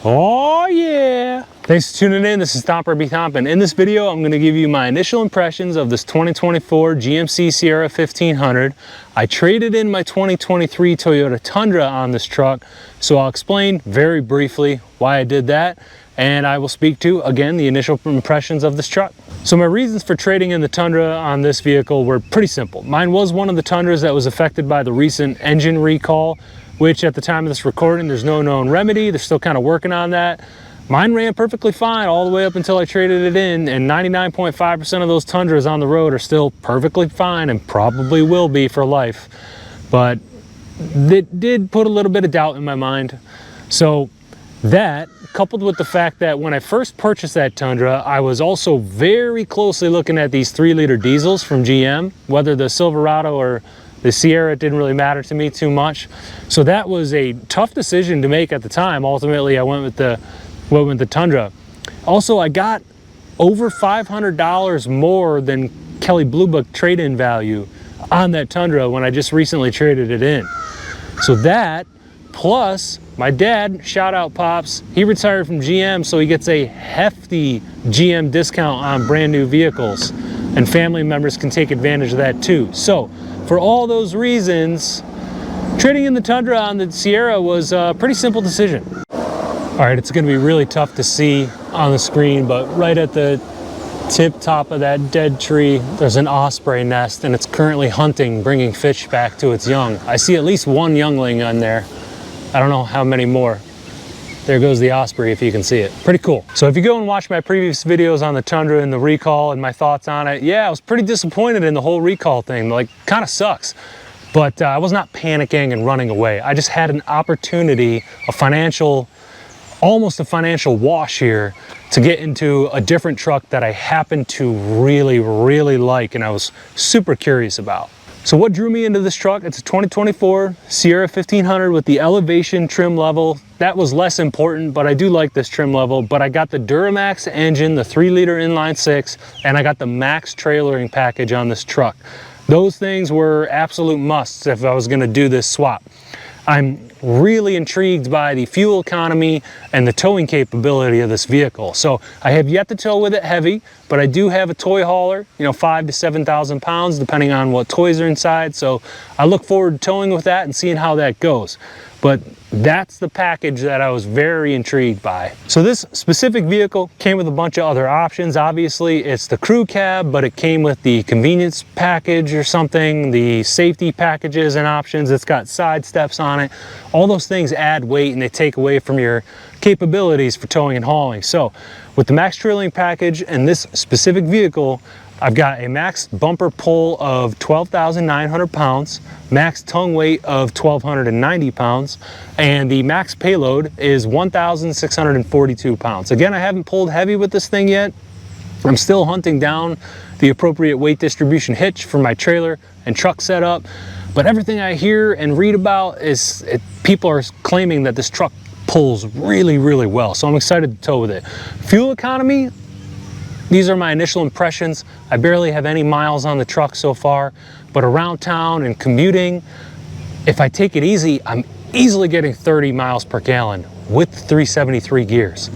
Oh yeah! Thanks for tuning in. This is Thomper B. Thomp, and in this video I'm going to give you my initial impressions of this 2024 GMC Sierra 1500. I traded in my 2023 Toyota Tundra on this truck, so I'll explain very briefly why I did that, and I will speak to, again, the initial impressions of this truck. So my reasons for trading in the Tundra on this vehicle were pretty simple. Mine was one of the Tundras that was affected by the recent engine recall, which at the time of this recording, there's no known remedy. They're still kind of working on that. Mine ran perfectly fine all the way up until I traded it in, and 99.5% of those Tundras on the road are still perfectly fine and probably will be for life. But it did put a little bit of doubt in my mind. So that, coupled with the fact that when I first purchased that Tundra, I was also very closely looking at these 3-liter diesels from GM, whether the Silverado or the Sierra, it didn't really matter to me too much. So that was a tough decision to make at the time. Ultimately, I went with the Tundra. Also, I got over $500 more than Kelley Blue Book trade-in value on that Tundra when I just recently traded it in. So that, plus my dad, shout out Pops, he retired from GM, so he gets a hefty GM discount on brand new vehicles, and family members can take advantage of that too. So for all those reasons, trading in the Tundra on the Sierra was a pretty simple decision. All right, it's gonna be really tough to see on the screen, but right at the tip top of that dead tree, there's an osprey nest, and it's currently hunting, bringing fish back to its young. I see at least one youngling on there. I don't know how many more. There goes the osprey, if you can see it. Pretty cool. So if you go and watch my previous videos on the Tundra and the recall and my thoughts on it, yeah, I was pretty disappointed in the whole recall thing. Like, kind of sucks. But I was not panicking and running away. I just had an opportunity, almost a financial wash here, to get into a different truck that I happen to really, really like, and I was super curious about. So what drew me into this truck? It's a 2024 Sierra 1500 with the elevation trim level. That was less important, but I do like this trim level. But I got the Duramax engine, the 3-liter inline 6, and I got the max trailering package on this truck. Those things were absolute musts if I was gonna do this swap. I'm really intrigued by the fuel economy and the towing capability of this vehicle. So I have yet to tow with it heavy, but I do have a toy hauler, 5,000 to 7,000 pounds, depending on what toys are inside. So I look forward to towing with that and seeing how that goes. But that's the package that I was very intrigued by. So this specific vehicle came with a bunch of other options. Obviously, it's the crew cab, but it came with the convenience package or something, the safety packages and options. It's got side steps on it. All those things add weight and they take away from your capabilities for towing and hauling. So with the max trailering package and this specific vehicle, I've got a max bumper pull of 12,900 pounds, max tongue weight of 1,290 pounds, and the max payload is 1,642 pounds. Again, I haven't pulled heavy with this thing yet. I'm still hunting down the appropriate weight distribution hitch for my trailer and truck setup, but everything I hear and read about is people are claiming that this truck pulls really, really well, so I'm excited to tow with it. Fuel economy, these are my initial impressions. I barely have any miles on the truck so far, but around town and commuting, if I take it easy, I'm easily getting 30 miles per gallon with 373 gears.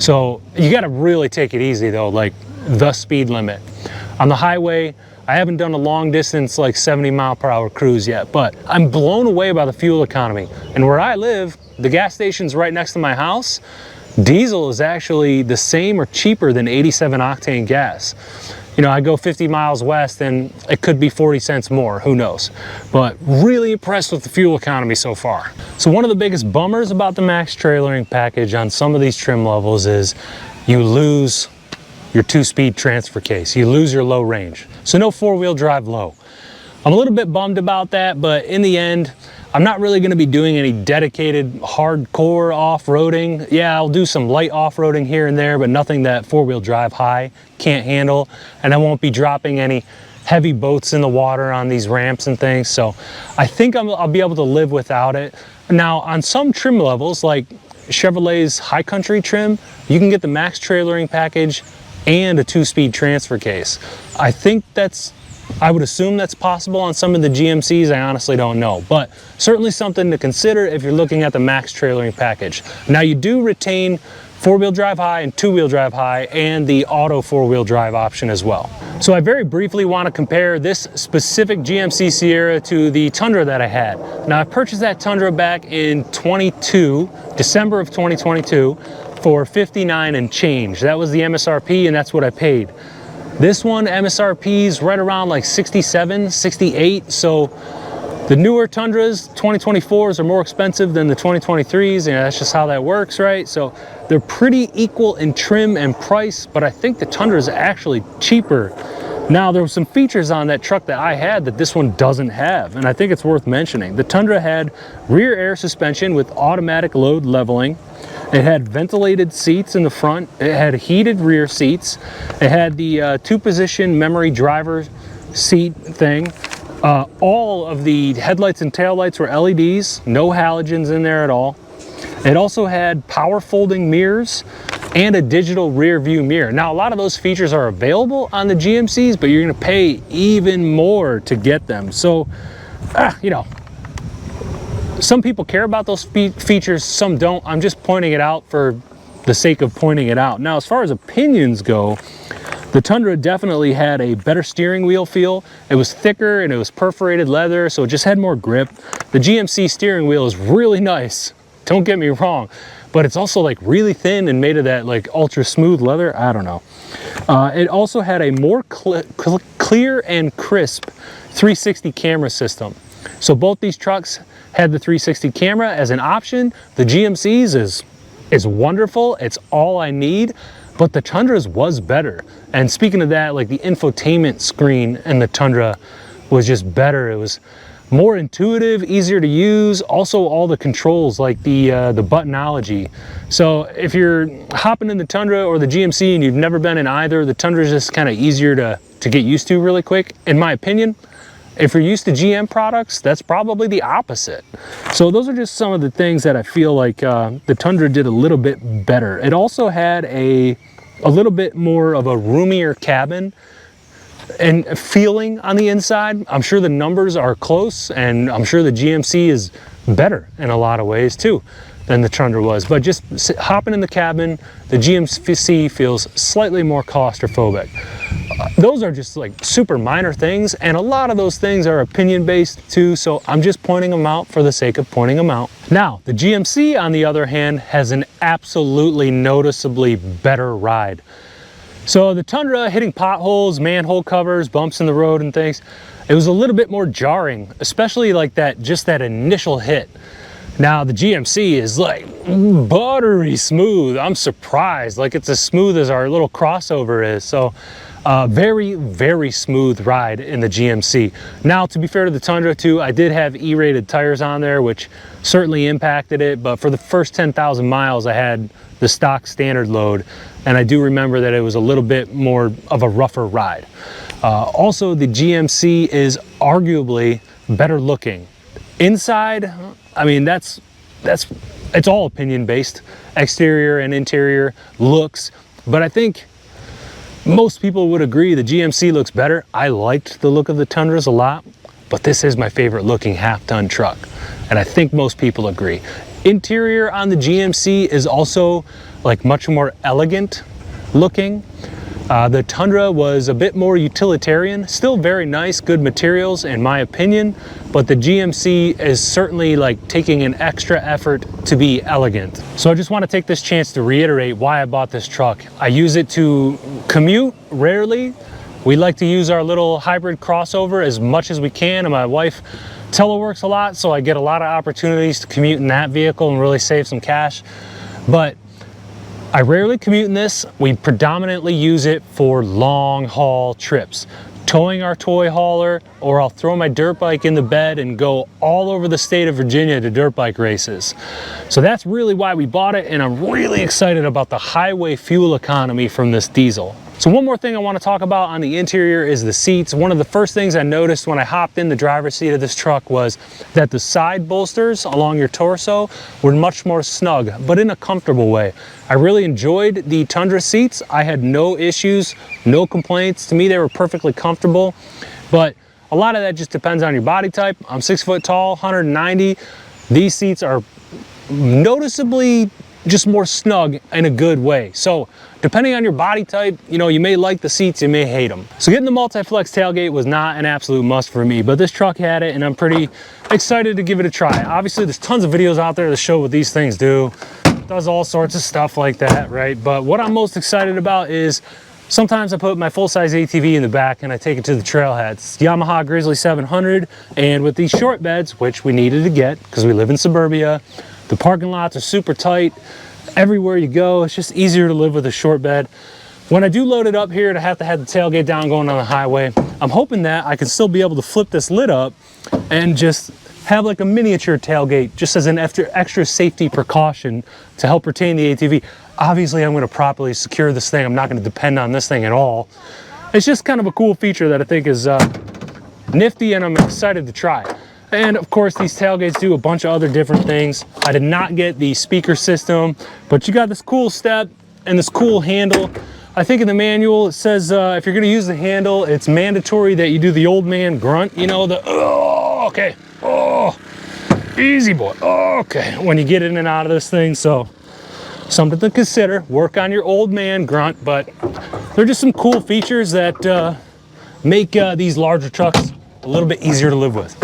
So you gotta really take it easy though, like the speed limit. On the highway, I haven't done a long distance like 70-mile-per-hour cruise yet, but I'm blown away by the fuel economy. And where I live, the gas station's right next to my house. Diesel is actually the same or cheaper than 87 octane gas. I go 50 miles west and it could be 40 cents more, who knows. But really impressed with the fuel economy so far. So one of the biggest bummers about the max trailering package on some of these trim levels is you lose your 2-speed transfer case. You lose your low range. So no 4-wheel drive low. I'm a little bit bummed about that, but in the end, I'm not really going to be doing any dedicated hardcore off-roading. Yeah, I'll do some light off-roading here and there, but nothing that 4-wheel drive high can't handle. And I won't be dropping any heavy boats in the water on these ramps and things. So I think I'll be able to live without it. Now, on some trim levels, like Chevrolet's High Country trim, you can get the max trailering package and a 2-speed transfer case. I think that's I would assume that's possible on some of the GMCs. I honestly don't know, but certainly something to consider if you're looking at the max trailering package. Now you do retain 4-wheel drive high and 2-wheel drive high and the auto 4-wheel drive option as well. So I very briefly want to compare this specific GMC Sierra to the Tundra that I had. Now I purchased that Tundra back in December of 2022 for $59 and change. That was the MSRP and that's what I paid. This one MSRP is right around like 67, 68. So the newer Tundras, 2024s, are more expensive than the 2023s, and that's just how that works, right? So they're pretty equal in trim and price, but I think the Tundra is actually cheaper. Now, there were some features on that truck that I had that this one doesn't have, and I think it's worth mentioning. The Tundra had rear air suspension with automatic load leveling. It had ventilated seats in the front. It had heated rear seats. It had the 2-position memory driver seat thing. All of the headlights and taillights were LEDs, no halogens in there at all. It also had power folding mirrors and a digital rear view mirror. Now, a lot of those features are available on the GMCs, but you're gonna pay even more to get them. So, you know, some people care about those features, some don't. I'm just pointing it out for the sake of pointing it out. Now, as far as opinions go, the Tundra definitely had a better steering wheel feel. It was thicker and it was perforated leather, so it just had more grip. The GMC steering wheel is really nice, don't get me wrong, but it's also like really thin and made of that like ultra smooth leather. I don't know. It also had a more clear and crisp 360 camera system. So both these trucks had the 360 camera as an option. The GMC's is wonderful. It's all I need, but the Tundra's was better. And speaking of that, like the infotainment screen in the Tundra was just better. It was more intuitive, easier to use. Also, all the controls, like the buttonology. So if you're hopping in the Tundra or the GMC and you've never been in either, the Tundra's just kind of easier to get used to really quick, in my opinion. If you're used to GM products, that's probably the opposite. So those are just some of the things that I feel like the Tundra did a little bit better. It also had a little bit more of a roomier cabin and feeling on the inside. I'm sure the numbers are close, and I'm sure the GMC is better in a lot of ways too than the Tundra was. But just hopping in the cabin, the GMC feels slightly more claustrophobic. Those are just like super minor things, and a lot of those things are opinion based too, so I'm just pointing them out for the sake of pointing them out. Now, the GMC, on the other hand, has an absolutely noticeably better ride. So the Tundra, hitting potholes, manhole covers, bumps in the road and things, it was a little bit more jarring, especially like that, just that initial hit. Now the GMC is like buttery smooth. I'm surprised, like it's as smooth as our little crossover is. So very, very smooth ride in the GMC. Now, to be fair to the Tundra too, I did have E-rated tires on there, which certainly impacted it, but for the first 10,000 miles I had the stock standard load, and I do remember that it was a little bit more of a rougher ride. Also, the GMC is arguably better looking. Inside, I mean, it's all opinion based, exterior and interior looks, but I think most people would agree the GMC looks better. I liked the look of the Tundras a lot, but this is my favorite looking half-ton truck, and I think most people agree. Interior on the GMC is also like much more elegant looking. The Tundra was a bit more utilitarian, still very nice, good materials in my opinion, but the GMC is certainly like taking an extra effort to be elegant. So I just want to take this chance to reiterate why I bought this truck. I use it to commute rarely. We like to use our little hybrid crossover as much as we can, and my wife teleworks a lot, so I get a lot of opportunities to commute in that vehicle and really save some cash. But I rarely commute in this. We predominantly use it for long haul trips, towing our toy hauler, or I'll throw my dirt bike in the bed and go all over the state of Virginia to dirt bike races. So that's really why we bought it, and I'm really excited about the highway fuel economy from this diesel. So one more thing I want to talk about on the interior is the seats. One of the first things I noticed when I hopped in the driver's seat of this truck was that the side bolsters along your torso were much more snug, but in a comfortable way. I really enjoyed the Tundra seats. I had no issues, no complaints. To me, they were perfectly comfortable. But a lot of that just depends on your body type. I'm 6 foot tall, 190. These seats are noticeably just more snug in a good way. So depending on your body type, you know, you may like the seats, you may hate them. So getting the multi-flex tailgate was not an absolute must for me, but this truck had it and I'm pretty excited to give it a try. Obviously there's tons of videos out there that show what these things do. It does all sorts of stuff like that, right? But what I'm most excited about is sometimes I put my full-size ATV in the back and I take it to the trailheads. Yamaha Grizzly 700, and with these short beds, which we needed to get because we live in suburbia, the parking lots are super tight. Everywhere you go, it's just easier to live with a short bed. When I do load it up here to have the tailgate down going on the highway, I'm hoping that I can still be able to flip this lid up and just have like a miniature tailgate just as an extra safety precaution to help retain the ATV. Obviously, I'm going to properly secure this thing. I'm not going to depend on this thing at all. It's just kind of a cool feature that I think is nifty, and I'm excited to try. And of course, these tailgates do a bunch of other different things. I did not get the speaker system, but you got this cool step and this cool handle. I think in the manual it says if you're going to use the handle, it's mandatory that you do the old man grunt. You know, the oh, okay, oh, easy boy, oh, okay, when you get in and out of this thing. So something to consider. Work on your old man grunt, but they're just some cool features that make these larger trucks a little bit easier to live with.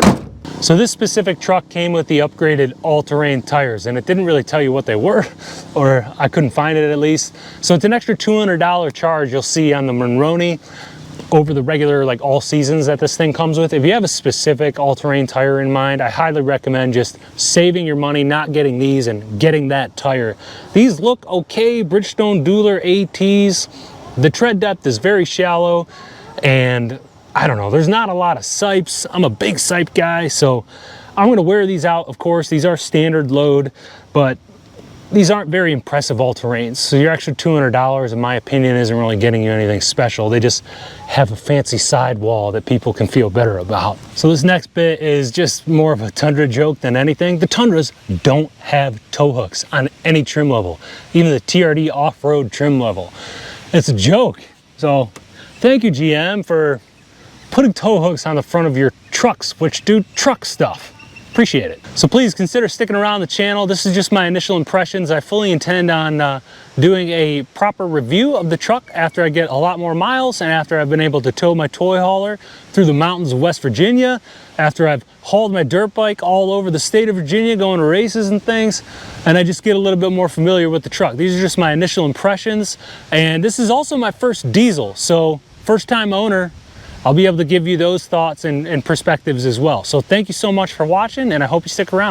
So this specific truck came with the upgraded all-terrain tires, and it didn't really tell you what they were, or I couldn't find it at least. So it's an extra $200 charge you'll see on the Monroney over the regular, like, all seasons that this thing comes with. If you have a specific all-terrain tire in mind, I highly recommend just saving your money, not getting these, and getting that tire. These look okay, Bridgestone Dueler ATs. The tread depth is very shallow, and I don't know, there's not a lot of sipes. I'm a big sipe guy, so I'm gonna wear these out, of course. These are standard load, but these aren't very impressive all-terrains. So your extra $200, in my opinion, isn't really getting you anything special. They just have a fancy sidewall that people can feel better about. So this next bit is just more of a Tundra joke than anything. The Tundras don't have tow hooks on any trim level, even the TRD off-road trim level. It's a joke. So thank you, GM, for putting tow hooks on the front of your trucks, which do truck stuff. Appreciate it. So please consider sticking around the channel. This is just my initial impressions. I fully intend on doing a proper review of the truck after I get a lot more miles and after I've been able to tow my toy hauler through the mountains of West Virginia, after I've hauled my dirt bike all over the state of Virginia going to races and things, and I just get a little bit more familiar with the truck. These are just my initial impressions, and this is also my first diesel, so first time owner. I'll be able to give you those thoughts and perspectives as well. So thank you so much for watching, and I hope you stick around.